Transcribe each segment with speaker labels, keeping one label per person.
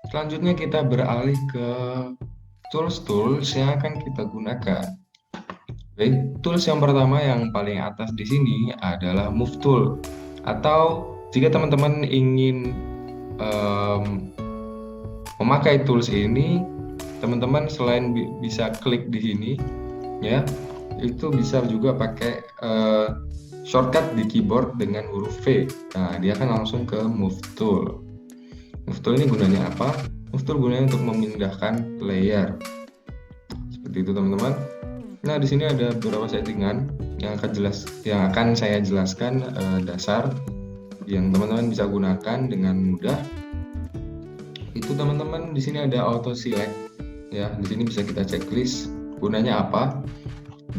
Speaker 1: Selanjutnya kita beralih ke tools-tools yang akan kita gunakan. Baik, tools yang pertama yang paling atas di sini adalah Move Tool. Atau jika teman-teman ingin memakai tools ini, teman-teman selain bisa klik di sini, ya, itu bisa juga pakai shortcut di keyboard dengan huruf V. Nah, dia akan langsung ke Move Tool. Move Tool ini gunanya apa? Move Tool gunanya untuk memindahkan layer. Seperti itu, teman-teman. Nah, di sini ada beberapa settingan yang akan saya jelaskan dasar yang teman-teman bisa gunakan dengan mudah. Itu teman-teman di sini ada auto select, ya. Di sini bisa kita checklist. Gunanya apa?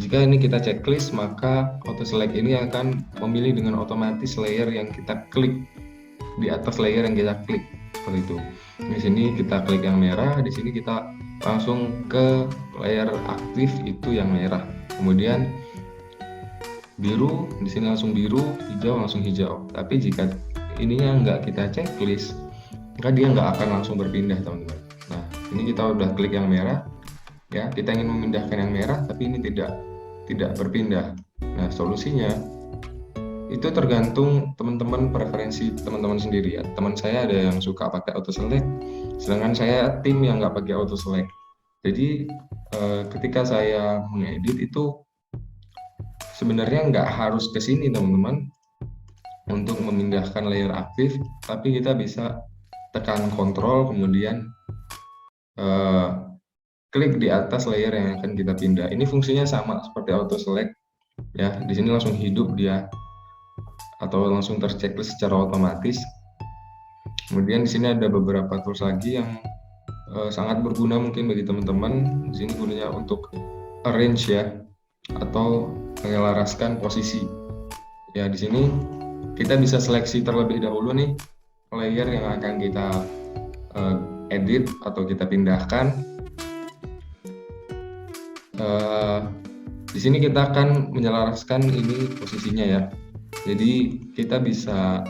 Speaker 1: Jika ini kita checklist, maka auto select ini akan memilih dengan otomatis layer yang kita klik di atas layer yang kita klik, seperti itu. Di sini kita klik yang merah, di sini kita langsung ke layer aktif itu yang merah. Kemudian biru, di sini langsung biru, hijau langsung hijau. Tapi jika ininya nggak kita checklist, maka dia nggak akan langsung berpindah, teman-teman. Nah, ini kita udah klik yang merah, ya. Kita ingin memindahkan yang merah, tapi ini tidak berpindah. Nah, solusinya itu tergantung teman-teman, preferensi teman-teman sendiri, ya. Teman saya ada yang suka pakai auto select, sedangkan saya tim yang nggak pakai auto select. Jadi ketika saya mengedit itu sebenarnya nggak harus ke sini, teman-teman, untuk memindahkan layer aktif, tapi kita bisa tekan kontrol kemudian klik di atas layer yang akan kita pindah. Ini fungsinya sama seperti auto select, ya. Di sini langsung hidup dia atau langsung terchecklist secara otomatis. Kemudian di sini ada beberapa tools lagi yang sangat berguna mungkin bagi teman-teman. Di sini gunanya untuk arrange, ya, atau menyelaraskan posisi. Ya, di sini kita bisa seleksi terlebih dahulu nih layer yang akan kita edit atau kita pindahkan. Di sini kita akan menyelaraskan ini posisinya, ya. Jadi kita bisa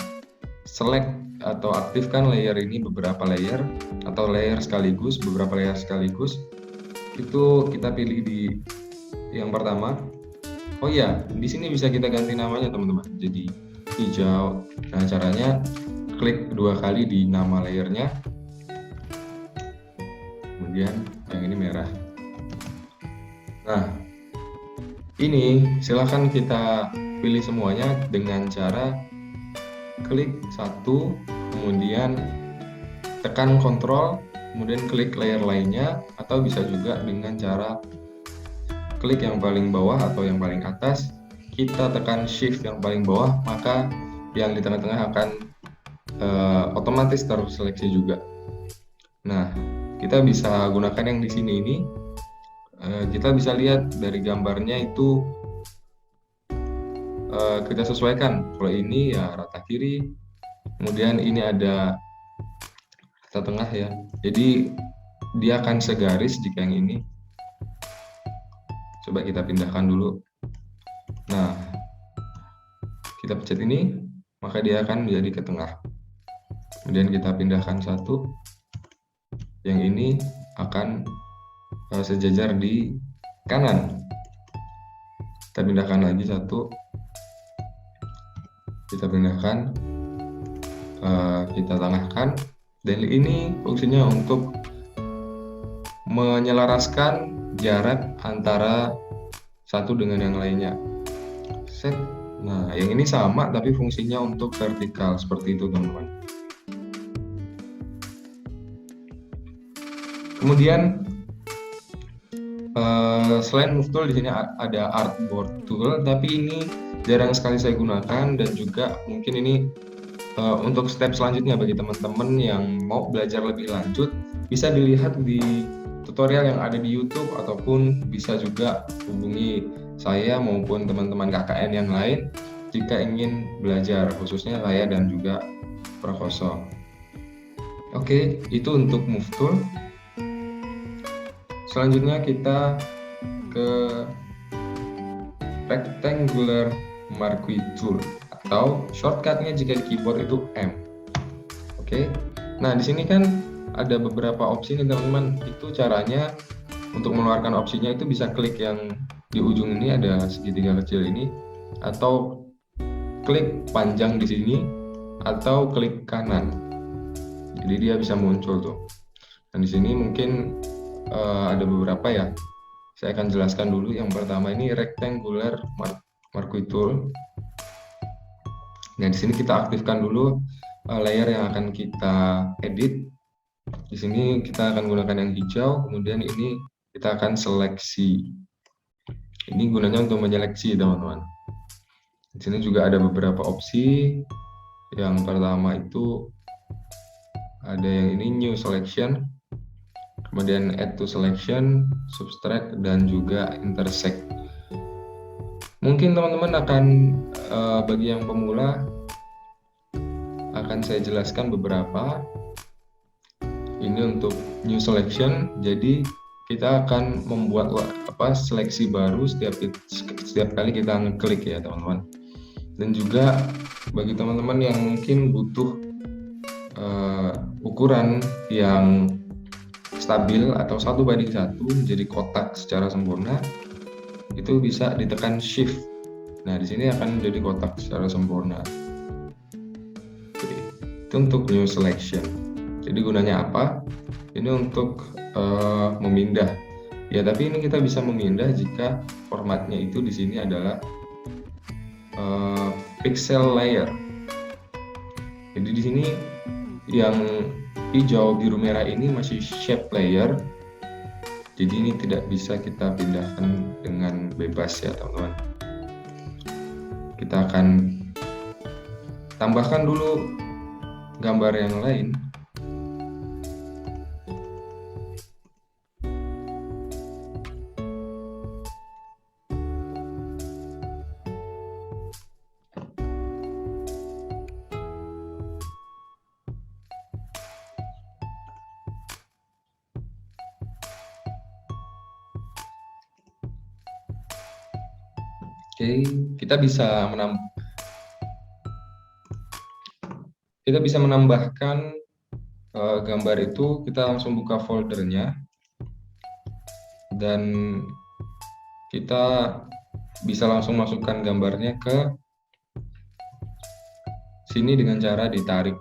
Speaker 1: select atau aktifkan layer ini, beberapa layer atau layer sekaligus, beberapa layer sekaligus. Itu kita pilih di yang pertama. Oh ya, di sini bisa kita ganti namanya, teman-teman. Jadi hijau. Nah, caranya klik 2 kali di nama layernya. Kemudian yang ini merah. Nah, ini silahkan kita pilih semuanya dengan cara klik satu, kemudian tekan kontrol, kemudian klik layer lainnya, atau bisa juga dengan cara klik yang paling bawah atau yang paling atas, kita tekan shift yang paling bawah, maka yang di tengah-tengah akan otomatis terseleksi juga. Nah, kita bisa gunakan yang di sini ini. Kita bisa lihat dari gambarnya itu kita sesuaikan. Kalau ini ya rata kiri, kemudian ini ada rata tengah, ya. Jadi dia akan segaris jika yang ini. Coba kita pindahkan dulu. Nah, kita pencet ini, maka dia akan menjadi ke tengah. Kemudian kita pindahkan satu, yang ini akan sejajar di kanan. Kita pindahkan lagi satu, kita pindahkan, kita tengahkan, dan ini fungsinya untuk menyelaraskan jarak antara satu dengan yang lainnya. Set. Nah, yang ini sama tapi fungsinya untuk vertikal, seperti itu, teman-teman. Kemudian selain move tool, di sini ada artboard tool, tapi ini jarang sekali saya gunakan, dan juga mungkin ini untuk step selanjutnya bagi teman-teman yang mau belajar lebih lanjut, bisa dilihat di tutorial yang ada di YouTube, ataupun bisa juga hubungi saya maupun teman-teman KKN yang lain jika ingin belajar, khususnya saya dan juga Profesor. Oke, itu untuk move tool. Selanjutnya kita ke rectangular marquee tool, atau shortcutnya jika di keyboard itu M. Oke. Nah, di sini kan ada beberapa opsi nih teman-teman. Itu caranya untuk mengeluarkan opsinya itu bisa klik yang di ujung ini, ada segitiga kecil ini, atau klik panjang di sini, atau klik kanan. Jadi dia bisa muncul tuh. Dan di sini mungkin ada beberapa ya. Saya akan jelaskan dulu. Yang pertama ini rectangular marquee tool. Nah, di sini kita aktifkan dulu layer yang akan kita edit. Di sini kita akan gunakan yang hijau, kemudian ini kita akan seleksi. Ini gunanya untuk menyeleksi, teman-teman. Di sini juga ada beberapa opsi. Yang pertama itu ada yang ini new selection, kemudian add to selection, subtract, dan juga intersect. Mungkin teman-teman akan bagi yang pemula akan saya jelaskan beberapa. Ini untuk new selection, jadi kita akan membuat seleksi baru setiap kali kita ngeklik ya teman-teman. Dan juga bagi teman-teman yang mungkin butuh ukuran yang stabil atau 1:1 menjadi kotak secara sempurna, itu bisa ditekan shift. Nah, di sini akan menjadi kotak secara sempurna. Itu untuk new selection. Jadi gunanya apa? Ini untuk memindah. Ya, tapi ini kita bisa memindah jika formatnya itu di sini adalah pixel layer. Jadi di sini yang hijau, biru, merah ini masih shape layer. Jadi ini tidak bisa kita pindahkan dengan bebas ya teman-teman. Kita akan tambahkan dulu gambar yang lain. Oke, kita bisa menambahkan gambar itu. Kita langsung buka foldernya dan kita bisa langsung masukkan gambarnya ke sini dengan cara ditarik.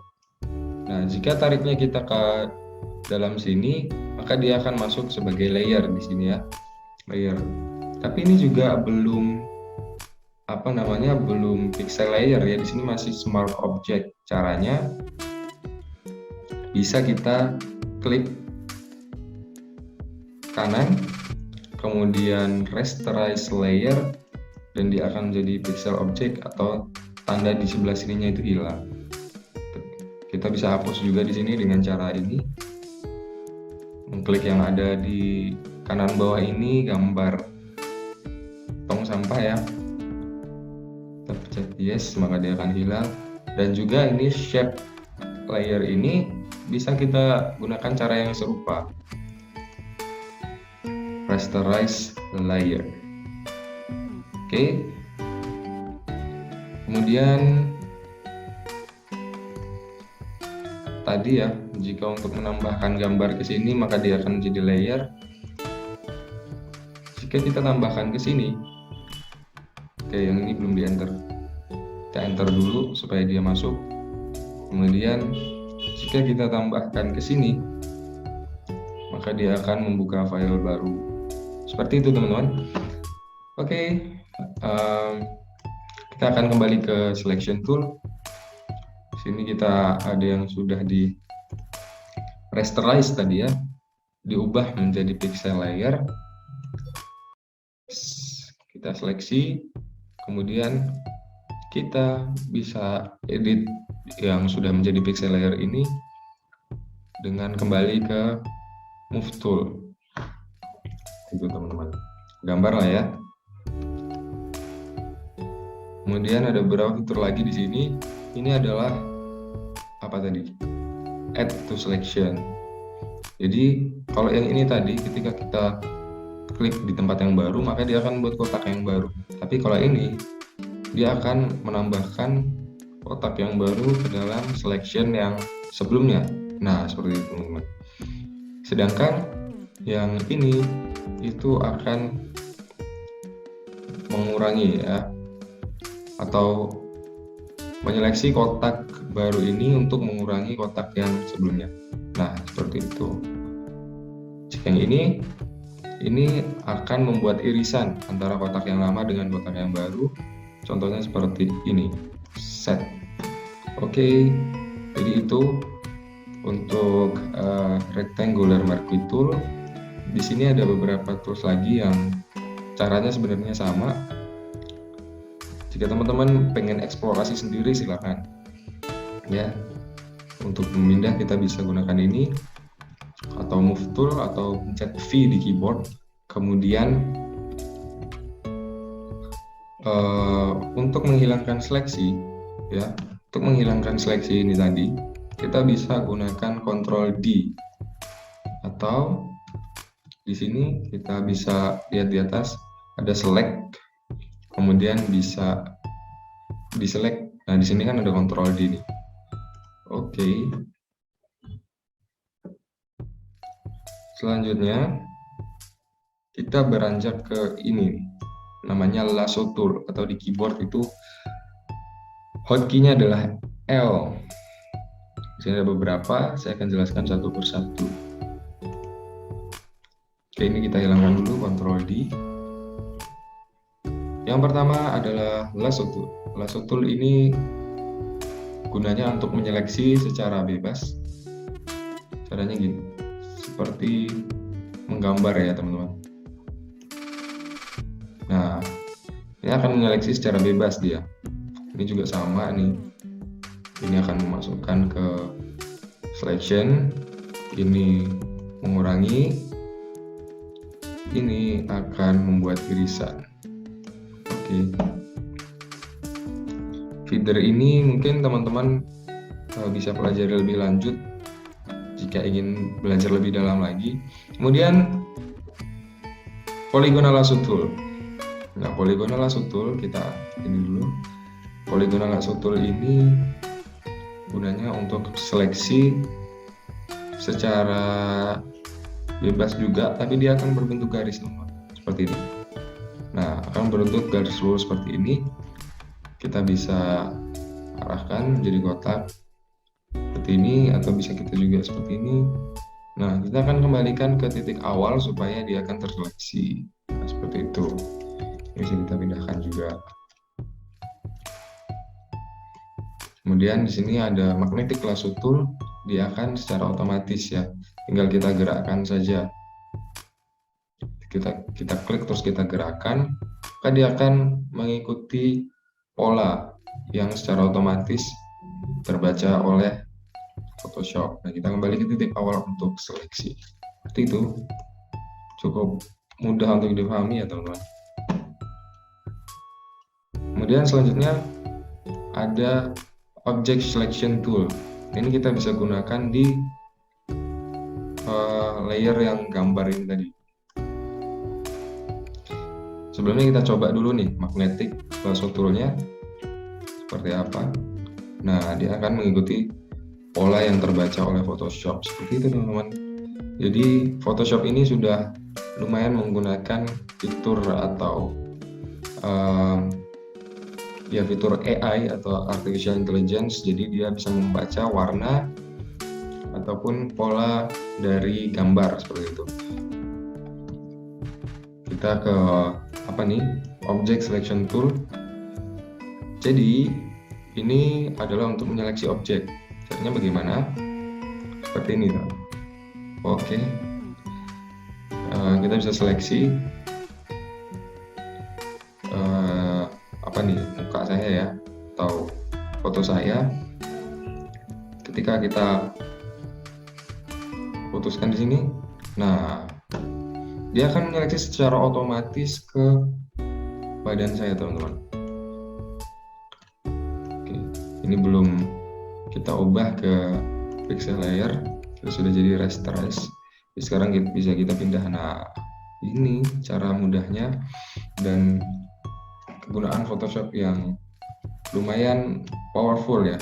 Speaker 1: Nah, jika tariknya kita ke dalam sini, maka dia akan masuk sebagai layer di sini ya, layer. Tapi ini juga belum belum pixel layer ya. Di sini masih smart object. Caranya bisa kita klik kanan, kemudian rasterize layer, dan dia akan menjadi pixel object atau tanda di sebelah sininya itu hilang. Kita bisa hapus juga di sini dengan cara ini. Mengklik yang ada di kanan bawah ini, gambar tong sampah ya. Kita pencet yes, maka dia akan hilang. Dan juga ini shape layer ini bisa kita gunakan cara yang serupa. Rasterize layer. Oke. Kemudian tadi ya, jika untuk menambahkan gambar ke sini maka dia akan menjadi layer. Jika kita tambahkan ke sini, oke, yang ini belum di enter. Kita enter dulu supaya dia masuk. Kemudian jika kita tambahkan ke sini, maka dia akan membuka file baru. Seperti itu teman-teman. Oke, kita akan kembali ke selection tool. Di sini kita ada yang sudah di rasterize tadi ya, diubah menjadi pixel layer. Kita seleksi, kemudian kita bisa edit yang sudah menjadi pixel layer ini dengan kembali ke move tool. Itu teman-teman, gambar lah ya. Kemudian ada beberapa fitur lagi di sini. Ini adalah apa tadi? Add to selection. Jadi kalau yang ini tadi ketika kita klik di tempat yang baru maka dia akan buat kotak yang baru. Tapi kalau ini dia akan menambahkan kotak yang baru ke dalam selection yang sebelumnya. Nah, seperti itu teman-teman. Sedangkan yang ini itu akan mengurangi ya, atau menyeleksi kotak baru ini untuk mengurangi kotak yang sebelumnya. Nah, seperti itu. Jika yang ini akan membuat irisan antara kotak yang lama dengan kotak yang baru. Contohnya seperti ini. Set. Oke, jadi itu untuk rectangular marquee tool. Di sini ada beberapa tools lagi yang caranya sebenarnya sama. Jika teman-teman pengen eksplorasi sendiri, silakan ya. Untuk memindah kita bisa gunakan ini, atau move tool, atau pencet V di keyboard. Kemudian untuk menghilangkan seleksi ya, untuk menghilangkan seleksi ini tadi, kita bisa gunakan Ctrl D, atau di sini kita bisa lihat di atas ada select, kemudian bisa diselect. Nah, di sini kan ada Ctrl D nih. Oke. Selanjutnya kita beranjak ke ini, namanya lasso tool, atau di keyboard itu hotkey-nya adalah L. Di sini ada beberapa, saya akan jelaskan satu persatu. Oke, ini kita hilangkan dulu, Ctrl D. Yang pertama adalah lasso tool. Lasso tool ini gunanya untuk menyeleksi secara bebas. Caranya gini, seperti menggambar ya teman-teman. Nah, ini akan menyeleksi secara bebas dia. Ini juga sama nih. Ini akan memasukkan ke selection. Ini mengurangi. Ini akan membuat irisan. Oke. Feeder ini mungkin teman-teman bisa pelajari lebih lanjut jika ingin belajar lebih dalam lagi. Kemudian polygonal lasso tool. Nah, polygonal lasso tool kita ini dulu. Polygonal lasso tool ini gunanya untuk seleksi secara bebas juga, tapi dia akan berbentuk garis seperti ini. Nah, akan berbentuk garis lurus seperti ini. Kita bisa arahkan menjadi kotak seperti ini, atau bisa kita juga seperti ini. Nah, kita akan kembalikan ke titik awal supaya dia akan terseleksi. Nah, seperti itu. Ini bisa kita pindahkan juga. Kemudian di sini ada magnetic lasso tool, dia akan secara otomatis ya, tinggal kita gerakkan saja. Kita klik terus kita gerakkan, maka dia akan mengikuti pola yang secara otomatis terbaca oleh Photoshop. Nah, kita kembali ke titik awal untuk seleksi. Seperti itu. Cukup mudah untuk dipahami ya teman-teman. Kemudian selanjutnya ada object selection tool. Ini kita bisa gunakan di layer yang gambar ini tadi. Sebelumnya kita coba dulu nih magnetic lasso toolnya seperti apa. Nah, dia akan mengikuti pola yang terbaca oleh Photoshop seperti itu teman-teman. Jadi Photoshop ini sudah lumayan menggunakan fitur atau ya fitur AI atau artificial intelligence. Jadi dia bisa membaca warna ataupun pola dari gambar seperti itu. Kita ke apa nih, object selection tool. Jadi ini adalah untuk menyeleksi objek. Caranya bagaimana? Seperti ini. Oke. Kita bisa seleksi apa nih, muka saya ya, atau foto saya. Ketika kita putuskan di sini, nah dia akan menyeleksi secara otomatis ke badan saya teman-teman. Oke, ini belum kita ubah ke pixel layer, kita sudah jadi rasterize. Sekarang bisa kita pindah. Nah, ini cara mudahnya dan kegunaan Photoshop yang lumayan powerful ya.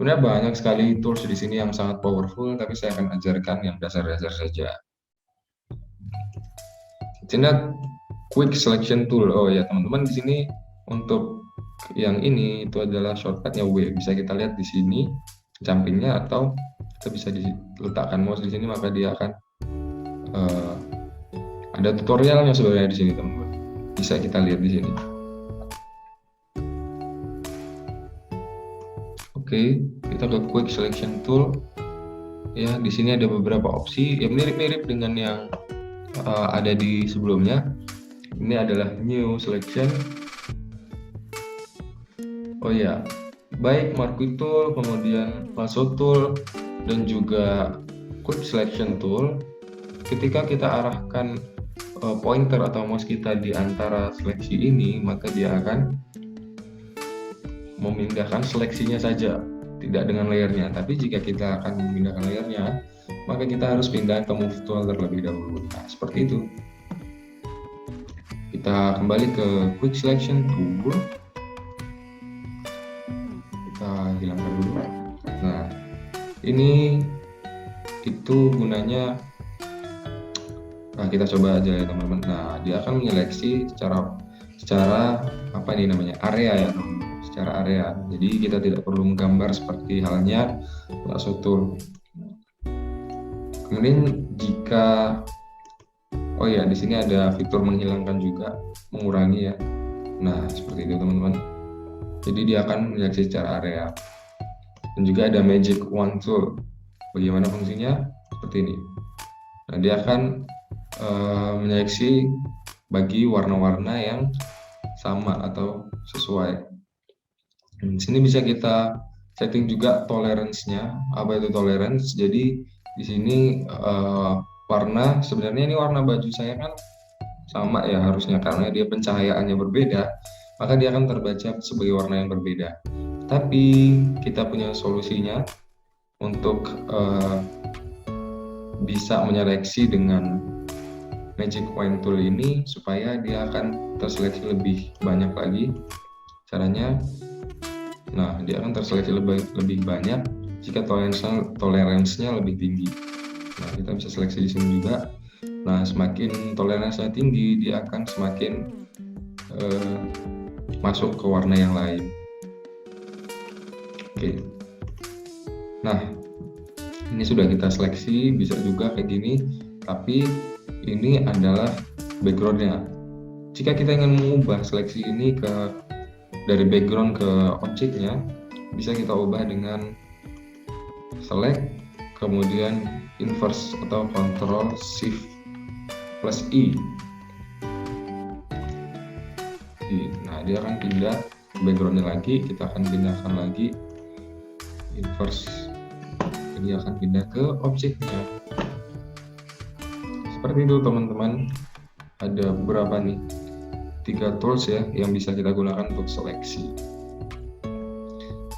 Speaker 1: Sebenarnya banyak sekali tools di sini yang sangat powerful, tapi saya akan ajarkan yang dasar-dasar saja. Di sini quick selection tool. Oh ya teman-teman, di sini untuk yang ini itu adalah shortcutnya W. Bisa kita lihat di sini sampingnya, atau kita bisa diletakkan mouse di sini, maka dia akan ada tutorialnya sebenarnya di sini teman-teman. Bisa kita lihat di sini. Oke, kita ke quick selection tool. Ya, di sini ada beberapa opsi yang mirip-mirip dengan yang ada di sebelumnya. Ini adalah new selection. Oh ya, baik marquee tool, kemudian lasso tool, dan juga quick selection tool. Ketika kita arahkan pointer atau mouse kita di antara seleksi ini, maka dia akan memindahkan seleksinya saja, tidak dengan layernya. Tapi jika kita akan memindahkan layernya, maka kita harus pindah ke move tool terlebih dahulu. Nah, seperti itu. Kita kembali ke quick selection tool. Kita hilangkan dulu. Nah, ini itu gunanya. Nah, kita coba aja ya teman-teman. Nah, dia akan menyeleksi secara apa ini namanya, area ya teman-teman. Secara area. Jadi kita tidak perlu menggambar seperti halnya lasso tool. Kemudian jika oh ya, di sini ada fitur menghilangkan juga, mengurangi ya. Nah, seperti itu teman-teman. Jadi dia akan menyeleksi secara area. Dan juga ada magic wand tool. Bagaimana fungsinya? Seperti ini. Nah, dia akan menyeleksi bagi warna-warna yang sama atau sesuai. Di sini bisa kita setting juga tolerance-nya. Apa itu tolerance? Jadi di sini warna, sebenarnya ini warna baju saya kan sama ya harusnya, karena dia pencahayaannya berbeda, maka dia akan terbaca sebagai warna yang berbeda. Tapi kita punya solusinya untuk bisa menyeleksi dengan magic wand tool ini supaya dia akan terseleksi lebih banyak lagi. Caranya, nah dia akan terseleksi lebih banyak jika toleransinya lebih tinggi. Nah, kita bisa seleksi di sini juga. Nah, semakin toleransinya tinggi, dia akan semakin masuk ke warna yang lain. Oke. Nah, ini sudah kita seleksi, bisa juga kayak gini, tapi ini adalah backgroundnya. Jika kita ingin mengubah seleksi ini dari background ke objeknya, bisa kita ubah dengan select, kemudian inverse atau control shift plus I. Nah, dia akan pindah backgroundnya lagi, kita akan pindahkan lagi inverse, jadi akan pindah ke objeknya. Seperti itu teman-teman. Ada beberapa nih, 3 tools ya yang bisa kita gunakan untuk seleksi.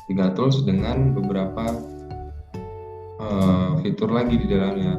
Speaker 1: 3 tools dengan beberapa fitur lagi di dalamnya.